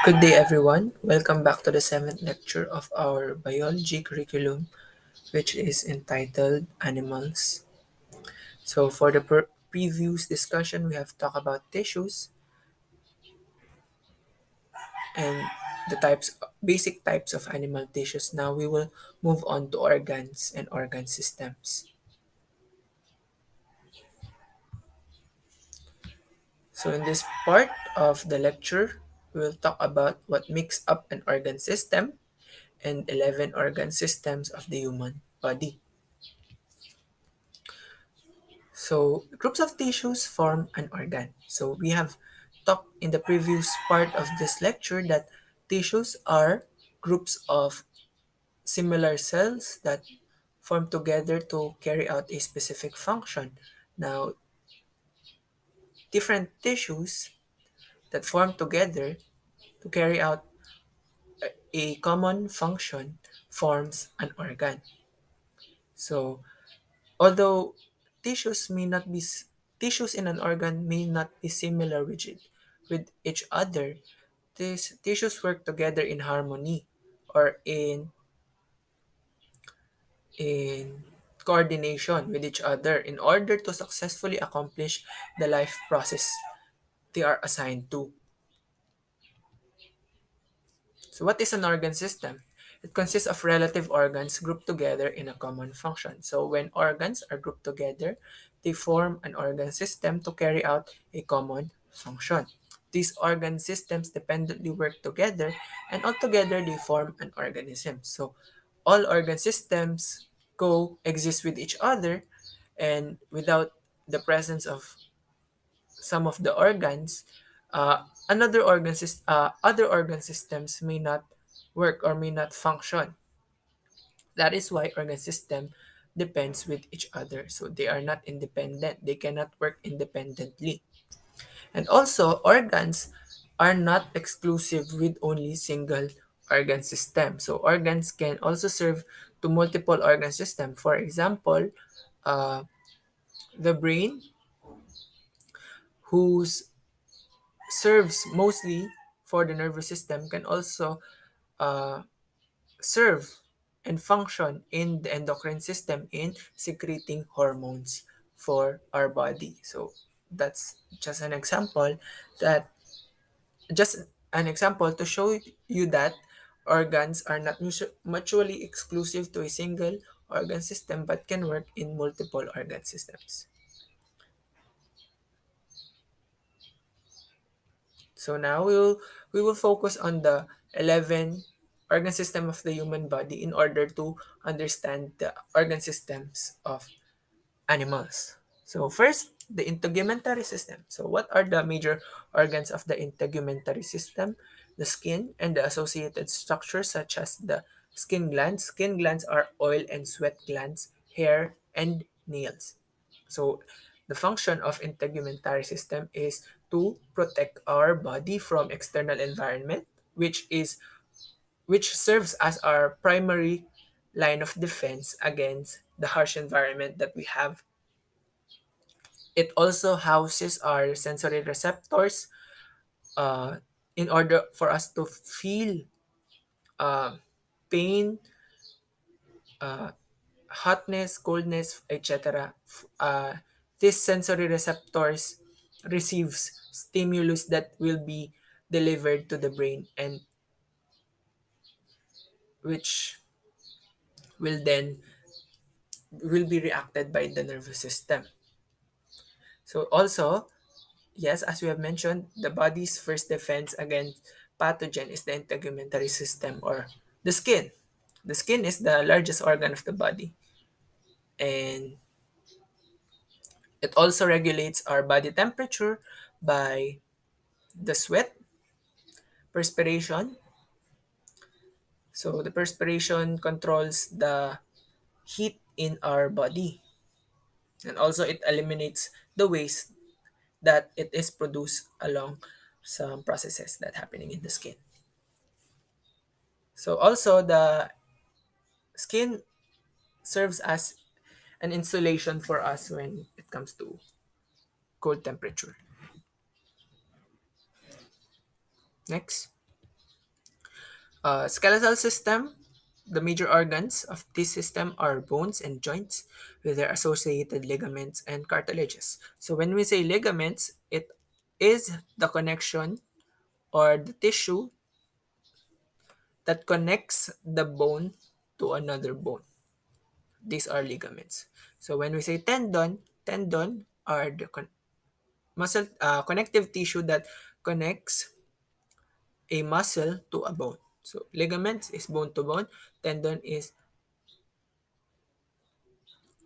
Good day, everyone. Welcome back to the seventh lecture of our biology curriculum, which is entitled Animals. So, for the previous discussion, we have talked about tissues and the basic types of animal tissues. Now, we will move on to organs and organ systems. So, in this part of the lecture, we will talk about what makes up an organ system and 11 organ systems of the human body. So groups of tissues form an organ. So we have talked in the previous part of this lecture that tissues are groups of similar cells that form together to carry out a specific function. Now, different tissues that form together to carry out a common function forms an organ. So, although tissues may not be tissues in an organ may not be similar with each other, these tissues work together in harmony or in coordination with each other in order to successfully accomplish the life process they are assigned to. So, what is an organ system? It consists of relative organs grouped together in a common function. So, when organs are grouped together, they form an organ system to carry out a common function. These organ systems dependently work together, and altogether they form an organism. So, all organ systems coexist with each other, and without the presence of some of the organs, other organ systems may not work or may not function. That is why organ system depends with each other. So they are not independent. They cannot work independently. And also, organs are not exclusive with only single organ system. So organs can also serve to multiple organ system. For example, uh, the brain, whose serves mostly for the nervous system, can also uh, serve and function in the endocrine system in secreting hormones for our body. So that's just an example that just an example to show you that organs are not mutually exclusive to a single organ system but can work in multiple organ systems. So now we will focus on the 11 organ system of the human body in order to understand the organ systems of animals. So first, the integumentary system. So what are the major organs of the integumentary system? The skin and the associated structures such as the skin glands. Skin glands are oil and sweat glands, hair, and nails. So the function of integumentary system is to protect our body from external environment, which serves as our primary line of defense against the harsh environment that we have. It also houses our sensory receptors uh, in order for us to feel uh, pain, uh, hotness, coldness, etc. These sensory receptors receives stimulus that will be delivered to the brain and which will be reacted by the nervous system. So also, yes, as we have mentioned, the body's first defense against pathogen is the integumentary system or the skin. The skin is the largest organ of the body, and it also regulates our body temperature by the sweat, perspiration. So the perspiration controls the heat in our body, and also it eliminates the waste that it is produced along some processes that happening in the skin. So also the skin serves as an insulation for us when it comes to cold temperature. Next. Skeletal system, the major organs of this system are bones and joints with their associated ligaments and cartilages. So when we say ligaments, it is the connection or the tissue that connects the bone to another bone. These are ligaments. So when we say tendon are the muscle connective tissue that connects a muscle to a bone. So ligaments is bone to bone, tendon is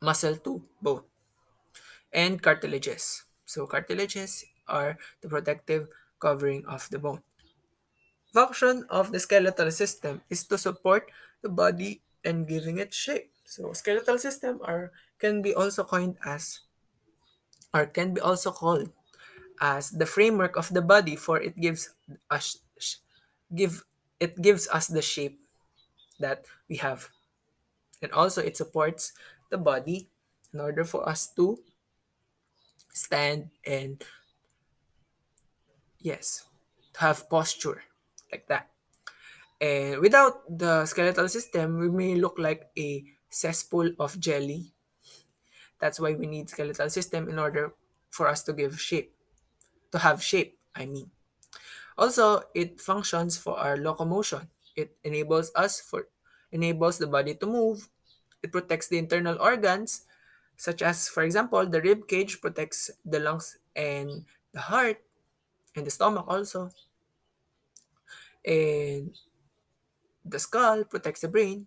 muscle to bone, and cartilages. So cartilages are the protective covering of the bone. Function of the skeletal system is to support the body and giving it shape. So skeletal system are can be also coined as or can be also called as the framework of the body, for it gives us give it gives us the shape that we have, and also it supports the body in order for us to stand and, yes, to have posture like that. And without the skeletal system, we may look like a cesspool of jelly. That's why we need skeletal system in order for us to give shape, to have shape, I mean. Also, it functions for our locomotion. It enables the body to move. It protects the internal organs, such as, for example, the rib cage protects the lungs and the heart and the stomach also. And the skull protects the brain.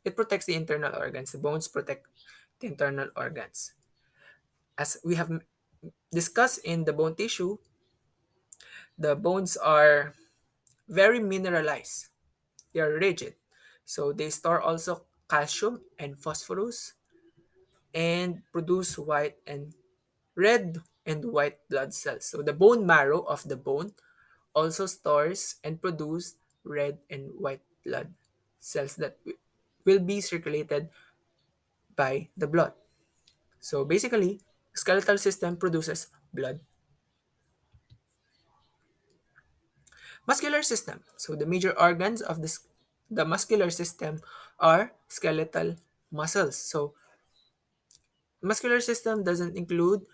It protects the internal organs. The bones protect the internal organs. As we have discussed in the bone tissue, the bones are very mineralized. They are rigid. So they store also calcium and phosphorus and produce white and red and white blood cells. So the bone marrow of the bone also stores and produce red and white blood cells that will be circulated by the blood. So basically, skeletal system produces blood. Muscular system. So the major organs of the muscular system are skeletal muscles. So muscular system doesn't include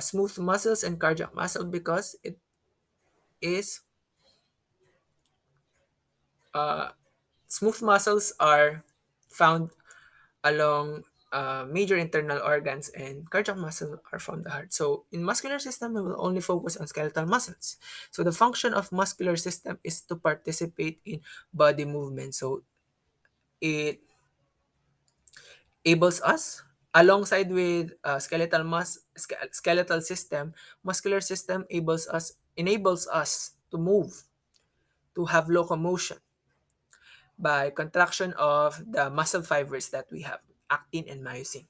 smooth muscles and cardiac muscle because it is smooth muscles are found along major internal organs, and cardiac muscle are from the heart. So in muscular system, we will only focus on skeletal muscles. So the function of muscular system is to participate in body movement. So it enables us alongside with skeletal system, muscular system enables us to move, to have locomotion by contraction of the muscle fibers that we have, actin and myosin.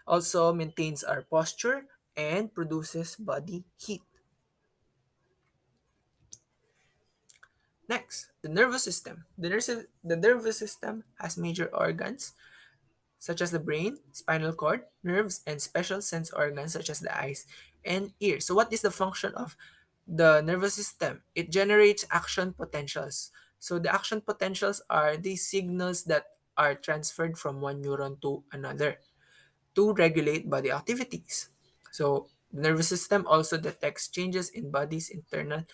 Also maintains our posture and produces body heat. Next, the nervous system. The nervous system has major organs such as the brain, spinal cord, nerves, and special sense organs such as the eyes and ears. So what is the function of the nervous system? It generates action potentials. So the action potentials are these signals that are transferred from one neuron to another to regulate body activities. So the nervous system also detects changes in body's internal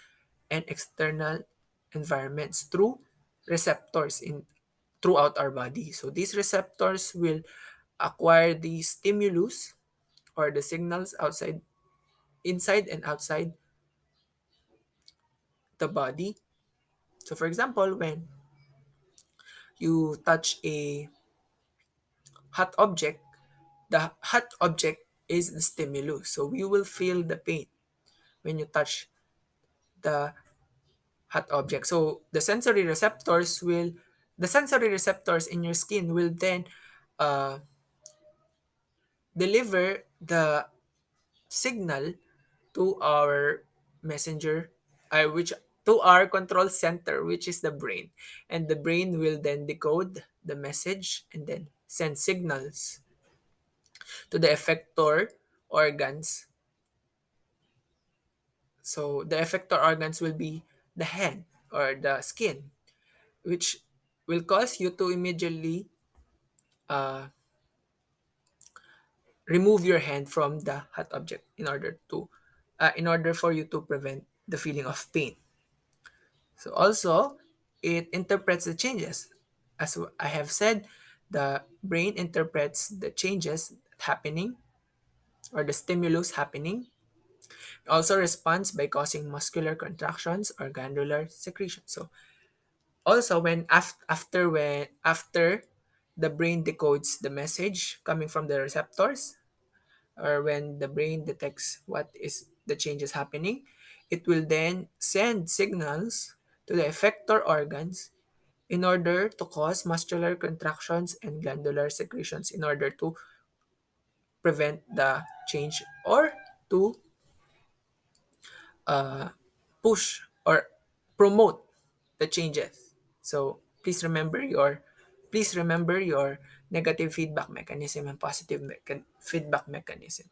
and external environments through receptors in throughout our body. So these receptors will acquire the stimulus or the signals inside and outside the body. So for example, when you touch a hot object, the hot object is the stimulus. So you will feel the pain when you touch the hot object. So the sensory receptors in your skin will then uh, deliver the signal to our messenger, which to our control center, which is the brain, and the brain will then decode the message and then send signals to the effector organs. So the effector organs will be the head or the skin, which will cause you to immediately uh, remove your hand from the hot object in order for you to prevent the feeling of pain. So also, it interprets the changes. As I have said, the brain interprets the changes happening or the stimulus happening. It also responds by causing muscular contractions or glandular secretion. So also when after the brain decodes the message coming from the receptors, or when the brain detects what is the changes happening, it will then send signals to the effector organs in order to cause muscular contractions and glandular secretions in order to prevent the change or to uh, push or promote the changes. So please remember your negative feedback mechanism and positive feedback mechanism.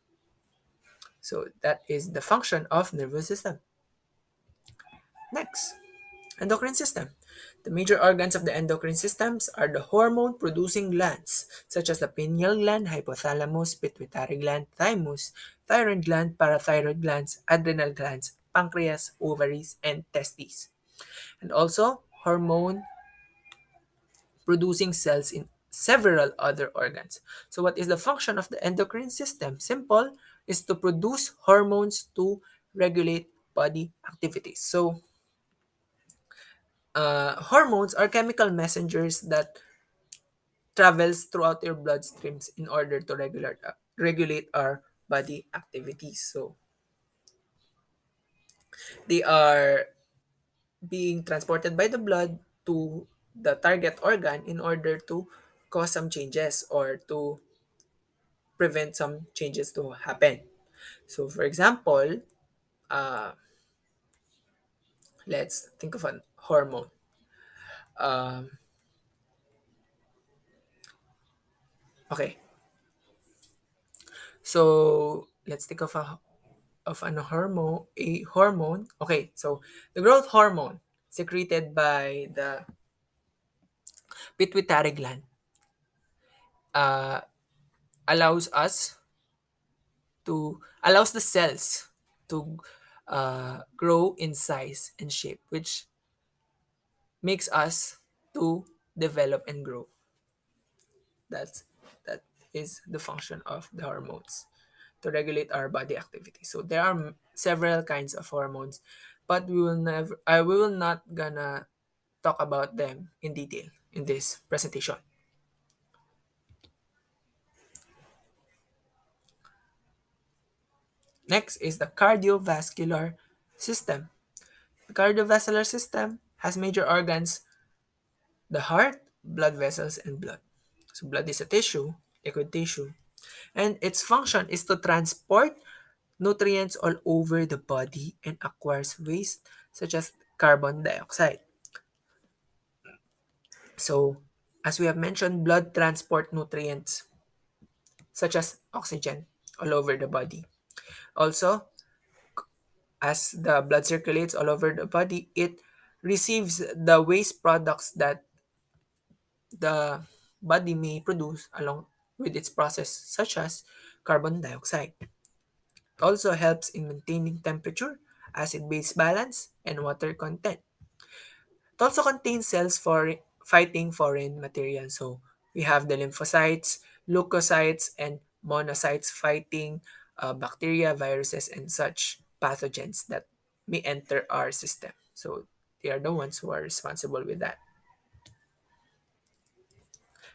So that is the function of nervous system. Next, endocrine system. The major organs of the endocrine systems are the hormone producing glands, such as the pineal gland, hypothalamus, pituitary gland, thymus, thyroid gland, parathyroid glands, adrenal glands, pancreas, ovaries, and testes. And also hormone producing cells in several other organs. So, what is the function of the endocrine system? Simple, is to produce hormones to regulate body activities. So, hormones are chemical messengers that travels throughout your bloodstreams in order to regulate our body activities. So, they are being transported by the blood to the target organ in order to cause some changes or to prevent some changes to happen. So, for example, uh, let's think of a hormone. Um, okay, so let's think of an hormone. A hormone. Okay, so the growth hormone secreted by the pituitary gland uh, allows us allows the cells to grow in size and shape, which makes us to develop and grow. That's that is the function of the hormones to regulate our body activity. So there are several kinds of hormones, but we will not gonna talk about them in detail in this presentation. Next is the cardiovascular system. The cardiovascular system has major organs: the heart, blood vessels, and blood. So blood is a tissue, liquid tissue, and its function is to transport nutrients all over the body and acquires waste such as carbon dioxide. So, as we have mentioned, blood transport nutrients such as oxygen all over the body. Also, as the blood circulates all over the body, it receives the waste products that the body may produce along with its process, such as carbon dioxide. It also helps in maintaining temperature, acid base balance, and water content. It also contains cells for fighting foreign material. So we have the lymphocytes, leukocytes, and monocytes fighting bacteria, viruses, and such pathogens that may enter our system. So they are the ones who are responsible with that.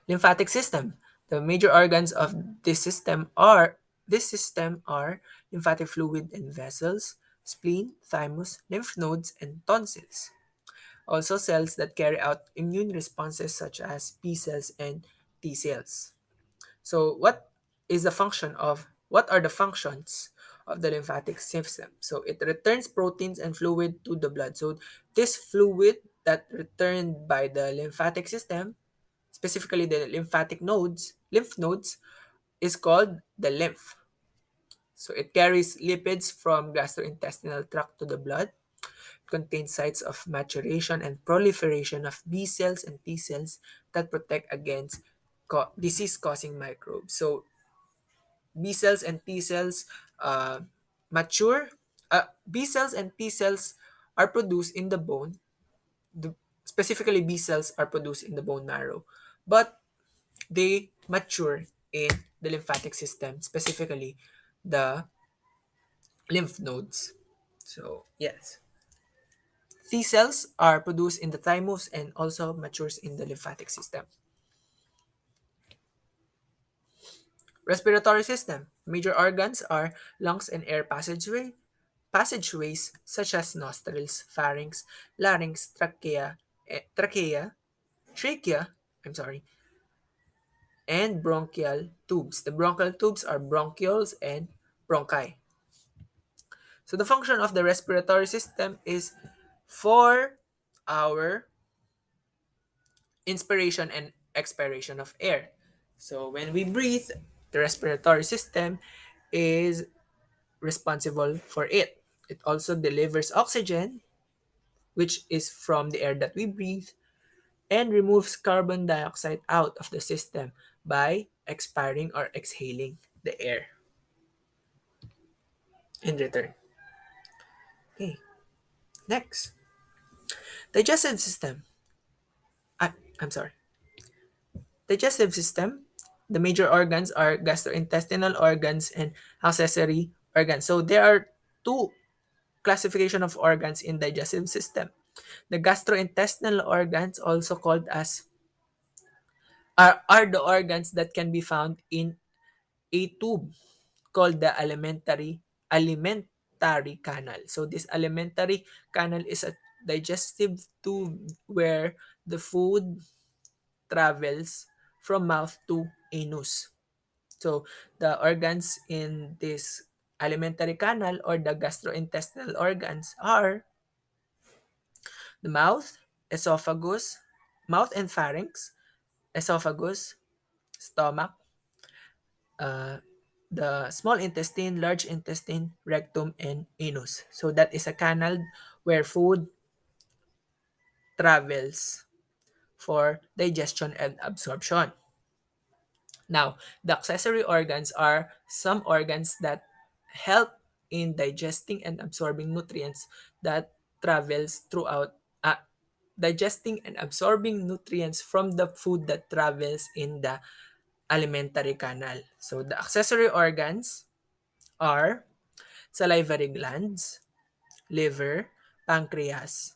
Lymphatic system. The major organs of this system are lymphatic fluid and vessels, spleen, thymus, lymph nodes, and tonsils. Also cells that carry out immune responses such as B cells and T cells. So what are the functions of the lymphatic system? So it returns proteins and fluid to the blood. So this fluid that returned by the lymphatic system, specifically the lymph nodes, is called the lymph. So it carries lipids from gastrointestinal tract to the blood, contains sites of maturation and proliferation of B cells and T cells that protect against disease-causing microbes. So B cells and T cells mature. B cells and T cells are produced in the bone. Specifically, B cells are produced in the bone marrow, but they mature in the lymphatic system, specifically the lymph nodes. So yes, T cells are produced in the thymus and also matures in the lymphatic system. Respiratory system. Major organs are lungs and air passageways such as nostrils, pharynx, larynx, trachea, I'm sorry, and bronchial tubes. The bronchial tubes are bronchioles and bronchi. So the function of the respiratory system is for our inspiration and expiration of air. So when we breathe, the respiratory system is responsible for it. It also delivers oxygen, which is from the air that we breathe, and removes carbon dioxide out of the system by expiring or exhaling the air in return. Okay, next. Digestive system. I'm sorry. Digestive system. The major organs are gastrointestinal organs and accessory organs. So there are two classification of organs in digestive system. The gastrointestinal organs, also called as are the organs that can be found in a tube called the alimentary canal. So this alimentary canal is a digestive tube where the food travels from mouth to anus. So the organs in this alimentary canal or the gastrointestinal organs are the mouth and pharynx, esophagus, stomach, uh, the small intestine, large intestine, rectum, and anus. So that is a canal where food travels for digestion and absorption. Now, the accessory organs are some organs that help in digesting and absorbing nutrients that travels throughout digesting and absorbing nutrients from the food that travels in the alimentary canal. So the accessory organs are salivary glands, liver, pancreas,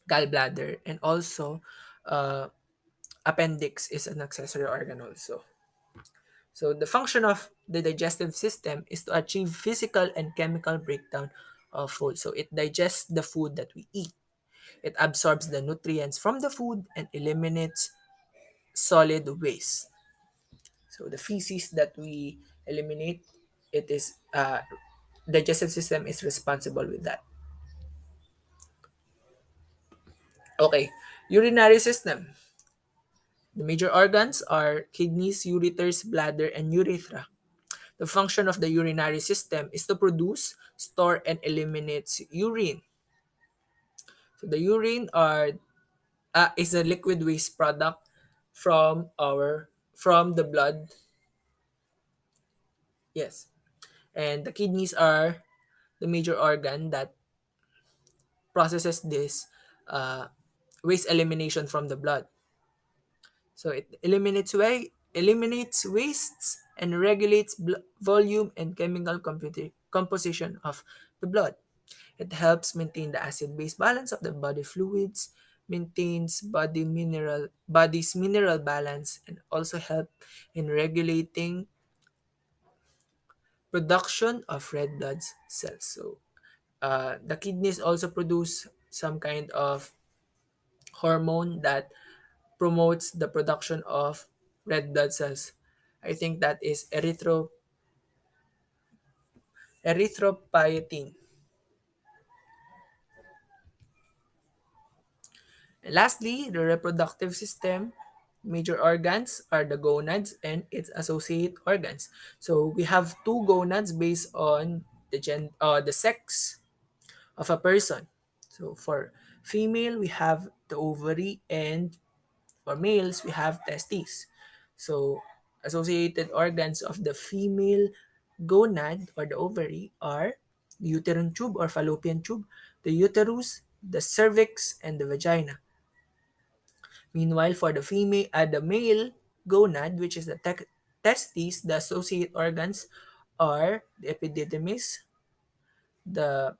gallbladder, and also uh, appendix is an accessory organ also. So the function of the digestive system is to achieve physical and chemical breakdown of food. So it digests the food that we eat. It absorbs the nutrients from the food and eliminates solid waste. So the feces that we eliminate, it is digestive system is responsible with that. Okay, urinary system. The major organs are kidneys, ureters, bladder, and urethra. The function of the urinary system is to produce, store, and eliminate urine. So the urine is a liquid waste product from the blood. Yes, and the kidneys are the major organ that processes this uh, waste elimination from the blood. So it eliminates wastes and regulates volume and chemical composition of the blood. It helps maintain the acid-base balance of the body fluids, maintains body's mineral balance, and also help in regulating production of red blood cells. So the kidneys also produce some kind of hormone that promotes the production of red blood cells. I think that is erythropoietin. And lastly, the reproductive system. Major organs are the gonads and its associate organs. So we have two gonads based on the sex of a person. So for female, we have the ovary, and for males, we have testes. So associated organs of the female gonad or the ovary are the uterine tube or fallopian tube, the uterus, the cervix, and the vagina. Meanwhile, for the male gonad, which is the testes, the associate organs are the epididymis, the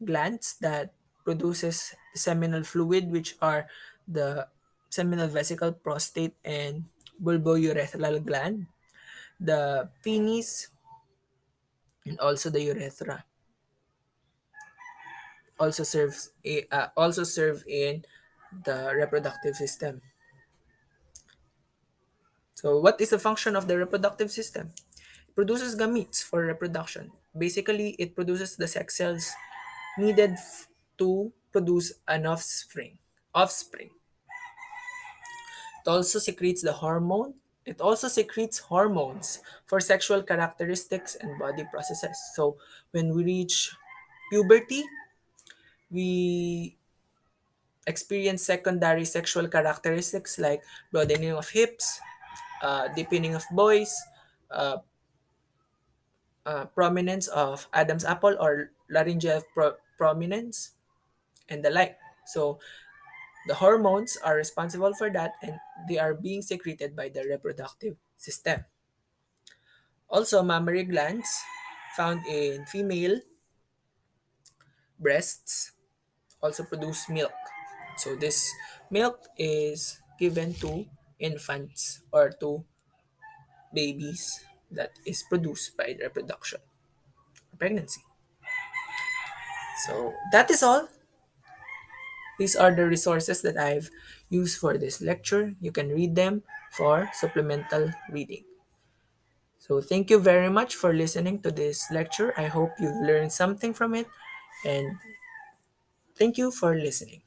glands that produces seminal fluid, which are the seminal vesicle, prostate, and bulbourethral gland, the penis, and also the urethra. Also serve in the reproductive system. So, what is the function of the reproductive system? It produces gametes for reproduction. Basically, it produces the sex cells needed to produce an offspring. Offspring. It also secretes the hormone. It also secretes hormones for sexual characteristics and body processes. So, when we reach puberty, we experience secondary sexual characteristics like broadening of hips, deepening of boys, uh, prominence of Adam's apple or laryngeal prominence, and the like. So the hormones are responsible for that, and they are being secreted by the reproductive system. Also, mammary glands found in female breasts also produce milk. So this milk is given to infants or to babies that is produced by reproduction, pregnancy. So that is all. These are the resources that I've used for this lecture. You can read them for supplemental reading. So thank you very much for listening to this lecture. I hope you've learned something from it, and thank you for listening.